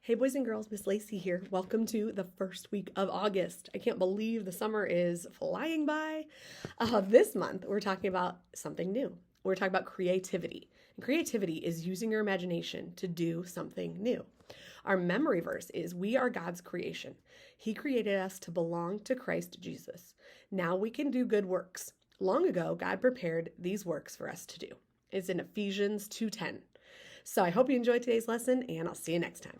Hey boys and girls, Miss Lacey here. Welcome to the first week of August. I can't believe the summer is flying by. This month, we're talking about something new. We're talking about creativity. And creativity is using your imagination to do something new. Our memory verse is, we are God's creation. He created us to belong to Christ Jesus. Now we can do good works. Long ago, God prepared these works for us to do. It's in Ephesians 2:10. So I hope you enjoyed today's lesson, and I'll see you next time.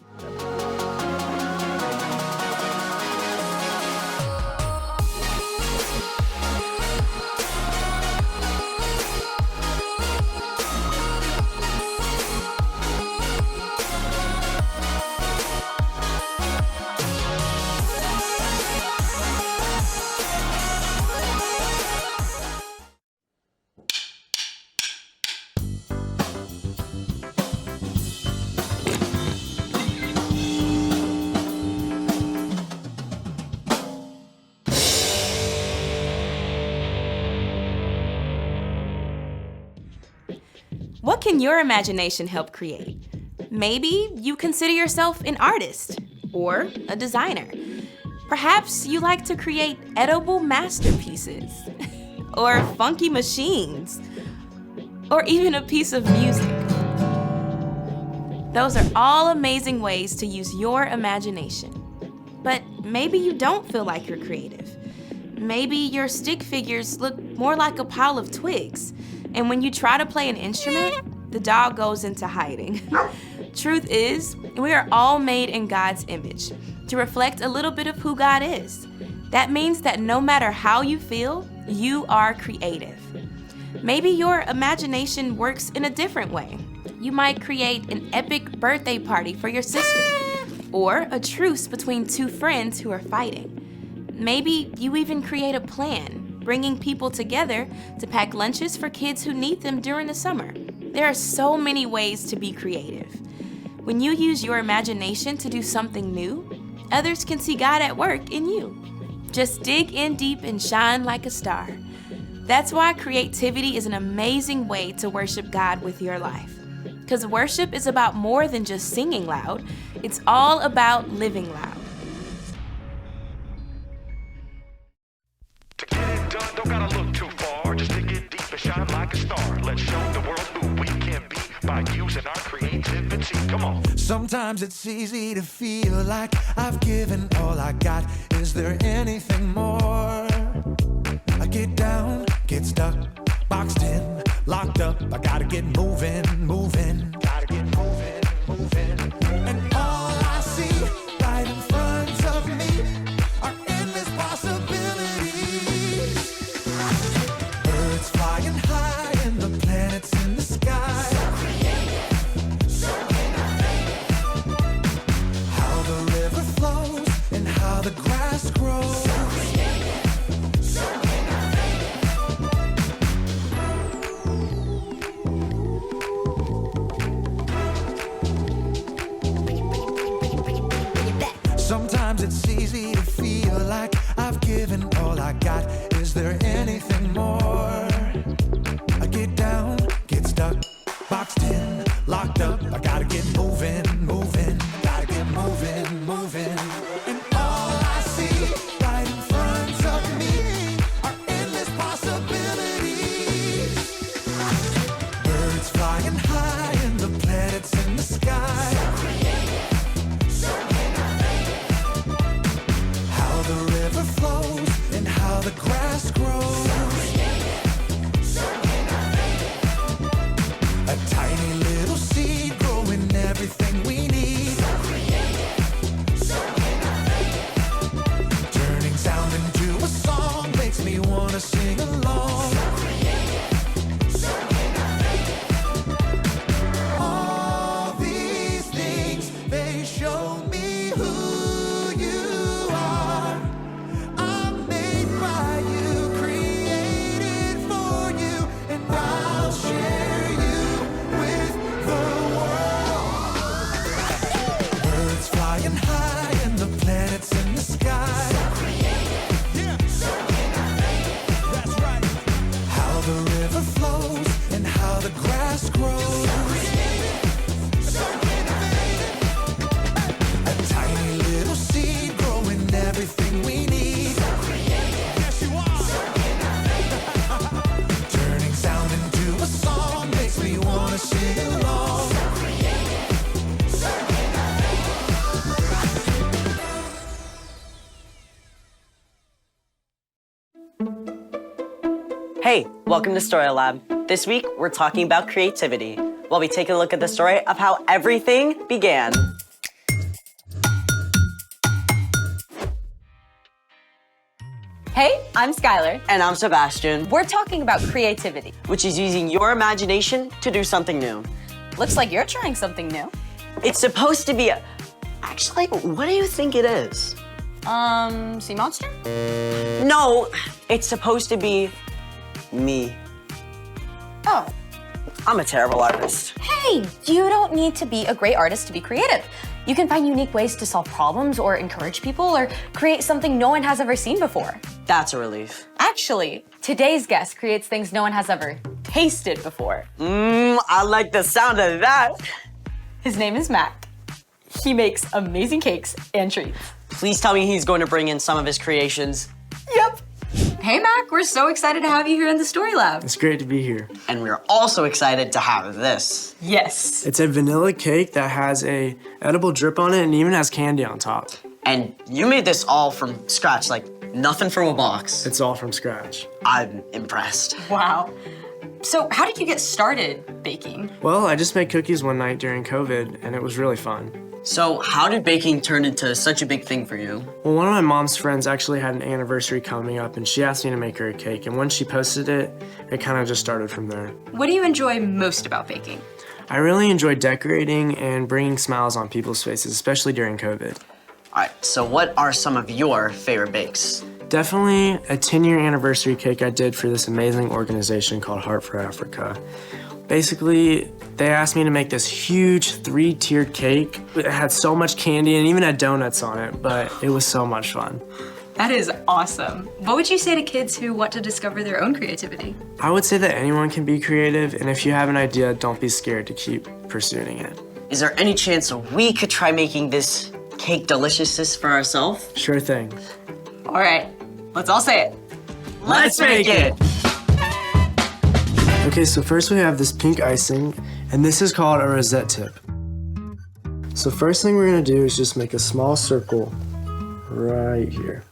What can your imagination help create? Maybe you consider yourself an artist or a designer. Perhaps you like to create edible masterpieces or funky machines or even a piece of music. Those are all amazing ways to use your imagination. But maybe you don't feel like you're creative. Maybe your stick figures look more like a pile of twigs. And when you try to play an instrument, the dog goes into hiding. Truth is, we are all made in God's image to reflect a little bit of who God is. That means that no matter how you feel, you are creative. Maybe your imagination works in a different way. You might create an epic birthday party for your sister, or a truce between two friends who are fighting. Maybe you even create a plan, bringing people together to pack lunches for kids who need them during the summer. There are so many ways to be creative. When you use your imagination to do something new, others can see God at work in you. Just dig in deep and shine like a star. That's why creativity is an amazing way to worship God with your life. Because worship is about more than just singing loud. It's all about living loud. Don't gotta look too far, just dig it deep and shine like a star. Let's show the world who we can be by using our creativity. Come on. Sometimes it's easy to feel like I've given all I got. Is there anything more? I get down, get stuck, boxed in, locked up. I gotta get moving. Gotta get moving. And all I see right in front of me are endless possibilities. Birds flying high and the planets in the sky. So creative, so innovative. How the river flows and how the grass grows. So creative, so innovative. Sometimes it's easy to feel like I've given all I got. Is there anything more? I get down, get stuck, boxed in, locked up. I gotta get moving. Gotta get moving. And all I see right in front of me are endless possibilities. Birds flying high and the planets in the sky. So creative, so innovative. How the river flows and how the grass grows. So creative, so innovative. A tiny little seed growing everything we need. So creative, so innovative. Turning sound into a song makes me wanna sing along. So creative, so innovative. All these things, they show me who you are. I'm made by you, created for you, and I'll share you with the world. Birds flying high and the planets in the sky. So creative, so innovative. That's right. How the river flows and how the grass grows. So creative, so innovative. Hey, welcome to Story Lab. This week, we're talking about creativity, while we take a look at the story of how everything began. Hey, I'm Skylar. And I'm Sebastian, We're talking about creativity. which is using your imagination to do something new. Looks like you're trying something new. It's supposed to be Actually, what do you think it is? Sea monster? No, it's supposed to be me. Oh. I'm a terrible artist. Hey, you don't need to be a great artist to be creative. You can find unique ways to solve problems or encourage people or create something no one has ever seen before. That's a relief. Actually, today's guest creates things no one has ever tasted before. I like the sound of that. His name is Mac. He makes amazing cakes and treats. Please tell me he's going to bring in some of his creations. Yep. Hey, Mac, we're so excited to have you here in the Story Lab. It's great to be here. And we're also excited to have this. Yes. It's a vanilla cake that has a edible drip on it and even has candy on top. And you made this all from scratch, like nothing from a box. It's all from scratch. I'm impressed. Wow. So how did you get started baking? Well, I just made cookies one night during COVID and it was really fun. So how did baking turn into such a big thing for you? Well, one of my mom's friends actually had an anniversary coming up and she asked me to make her a cake. And once she posted it, it kind of just started from there. What do you enjoy most about baking? I really enjoy decorating and bringing smiles on people's faces, especially during COVID. All right, so what are some of your favorite bakes? Definitely a 10-year anniversary cake I did for this amazing organization called Heart for Africa. Basically, they asked me to make this huge 3-tiered cake. It had so much candy and even had donuts on it, but it was so much fun. That is awesome. What would you say to kids who want to discover their own creativity? I would say that anyone can be creative, and if you have an idea, don't be scared to keep pursuing it. Is there any chance we could try making this cake deliciousness for ourselves? Sure thing. All right, let's all say it. Let's make it! Okay, so first we have this pink icing, and this is called a rosette tip. So first thing we're gonna do is just make a small circle right here.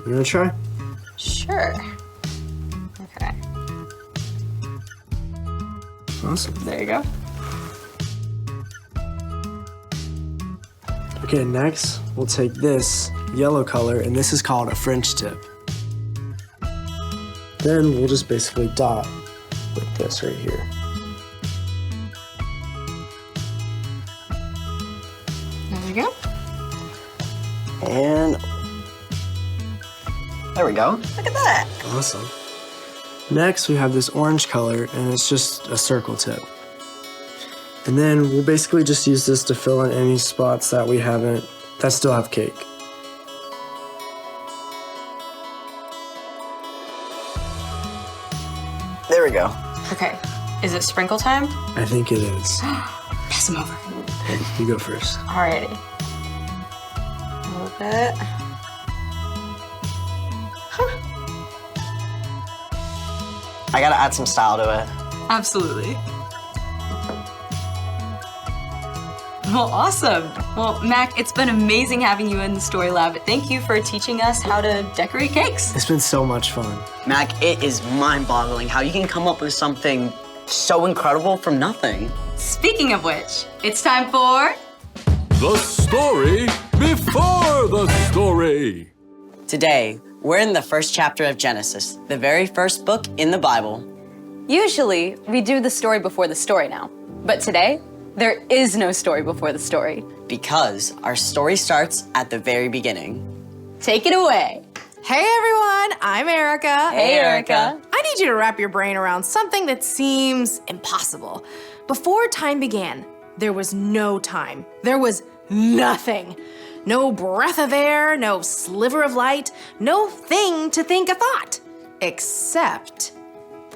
You wanna try? Sure. Okay, Awesome. there you go. Okay, next we'll take this yellow color, and this is called a French tip. Then we'll just basically dot with this right here. There you go. And there we go. Look at that. Awesome. Next, we have this orange color, and it's just a circle tip. And then we'll basically just use this to fill in any spots that that still have cake. There we go. Okay, is it sprinkle time? I think it is. Pass them over. Okay, you go first. Alrighty. A little bit. I gotta add some style to it. Absolutely. Well, awesome. Well, Mac, it's been amazing having you in the Story Lab. Thank you for teaching us how to decorate cakes. It's been so much fun. Mac, it is mind-boggling how you can come up with something so incredible from nothing. Speaking of which, it's time for... The story before the story. Today, we're in the first chapter of Genesis, the very first book in the Bible. Usually, we do the story before the story now. But today, there is no story before the story. Because our story starts at the very beginning. Take it away. Hey everyone, I'm Erica. Hey, Erica. I need you to wrap your brain around something that seems impossible. Before time began, there was no time. There was nothing. No breath of air, no sliver of light, no thing to think a thought. Except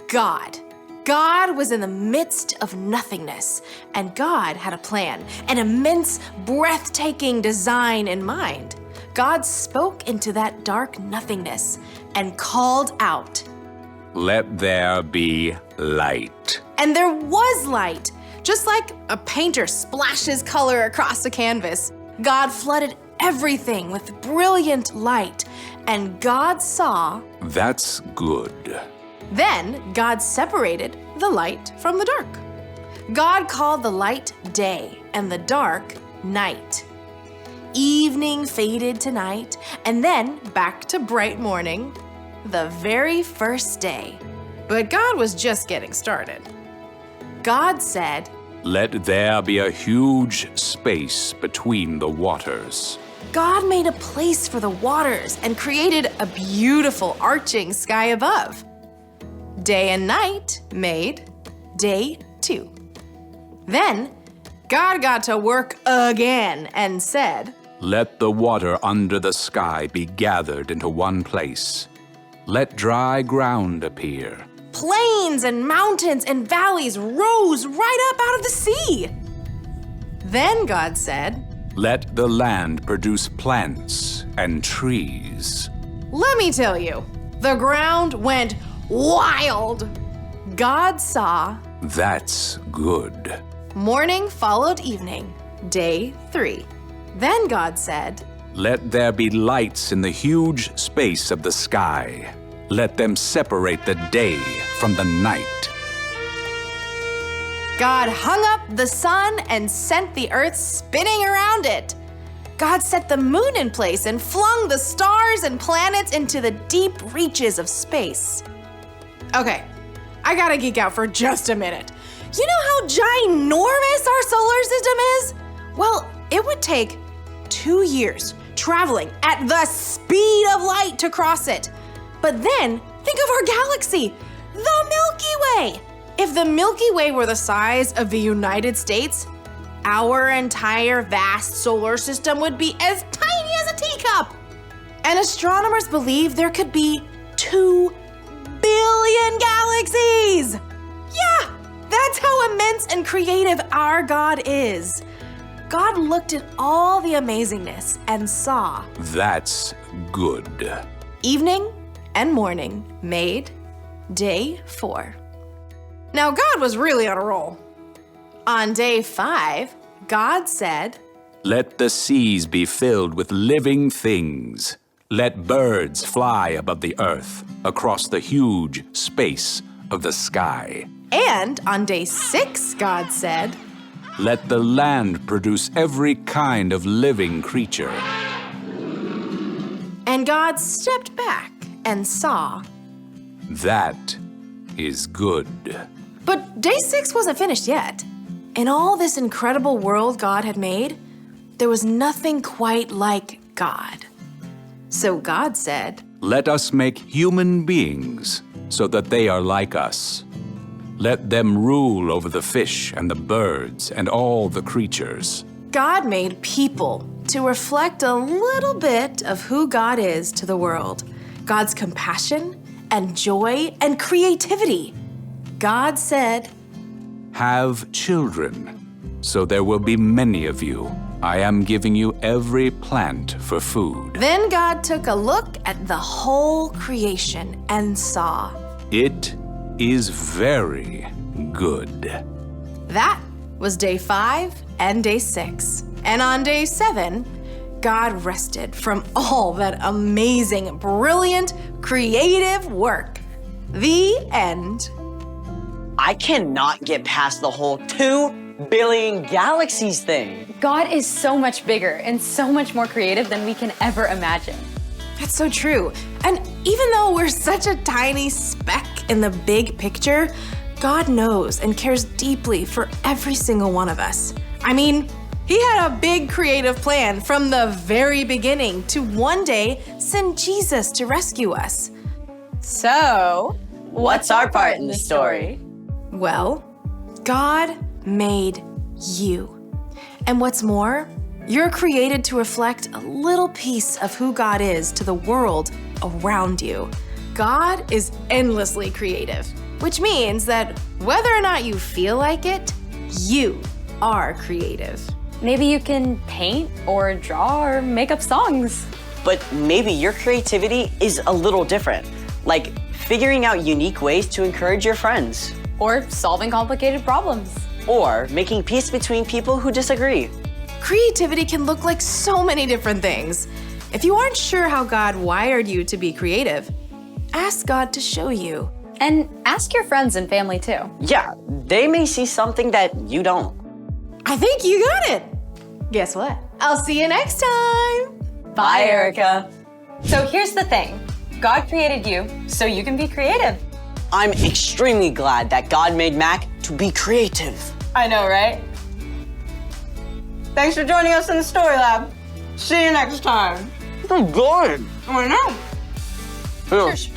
God. God was in the midst of nothingness, and God had a plan, an immense, breathtaking design in mind. God spoke into that dark nothingness and called out. Let there be light. And there was light. Just like a painter splashes color across a canvas, God flooded everything with brilliant light, and God saw. That's good. Then God separated the light from the dark. God called the light day and the dark night. Evening faded to night, and then back to bright morning, the very first day. But God was just getting started. God said, Let there be a huge space between the waters. God made a place for the waters and created a beautiful arching sky above. Day and night made day 2. Then God got to work again and said, Let the water under the sky be gathered into one place. Let dry ground appear. Plains and mountains and valleys rose right up out of the sea. Then God said, Let the land produce plants and trees. Let me tell you, the ground went wild. God saw. That's good. Morning followed evening, day 3. Then God said, Let there be lights in the huge space of the sky. Let them separate the day from the night. God hung up the sun and sent the earth spinning around it. God set the moon in place and flung the stars and planets into the deep reaches of space. Okay, I gotta geek out for just a minute. You know how ginormous our solar system is? Well, it would take 2 years traveling at the speed of light to cross it. But then, think of our galaxy, the Milky Way. If the Milky Way were the size of the United States, our entire vast solar system would be as tiny as a teacup. And astronomers believe there could be 2 billion galaxies. Yeah, that's how immense and creative our God is. God looked at all the amazingness and saw. That's good. Evening and morning made day 4. Now, God was really on a roll. On day 5, God said, Let the seas be filled with living things. Let birds fly above the earth, across the huge space of the sky. And on day 6, God said, Let the land produce every kind of living creature. And God stepped back and saw. That is good. But day 6 wasn't finished yet. In all this incredible world God had made, there was nothing quite like God. So God said, Let us make human beings so that they are like us. Let them rule over the fish and the birds and all the creatures. God made people to reflect a little bit of who God is to the world. God's compassion and joy and creativity. God said, Have children, so there will be many of you. I am giving you every plant for food. Then God took a look at the whole creation and saw. It is very good. That was day 5 and day 6. And on day 7, God rested from all that amazing, brilliant, creative work. The end. I cannot get past the whole 2 billion galaxies thing. God is so much bigger and so much more creative than we can ever imagine. That's so true. And even though we're such a tiny speck in the big picture, God knows and cares deeply for every single one of us. I mean, He had a big creative plan from the very beginning to one day send Jesus to rescue us. So, What's our part in the story? Well, God made you. And what's more, you're created to reflect a little piece of who God is to the world around you. God is endlessly creative, which means that whether or not you feel like it, you are creative. maybe you can paint or draw or make up songs. But maybe your creativity is a little different, like figuring out unique ways to encourage your friends. Or solving complicated problems. Or making peace between people who disagree. Creativity can look like so many different things. If you aren't sure how God wired you to be creative, ask God to show you. And ask your friends and family too. Yeah, they may see something that you don't. I think you got it. Guess what? I'll see you next time. Bye, Erica. So here's the thing. God created you so you can be creative. I'm extremely glad that God made Mac to be creative. I know, right? Thanks for joining us in the Story Lab. See you next time. Oh, good. I know. Cheers.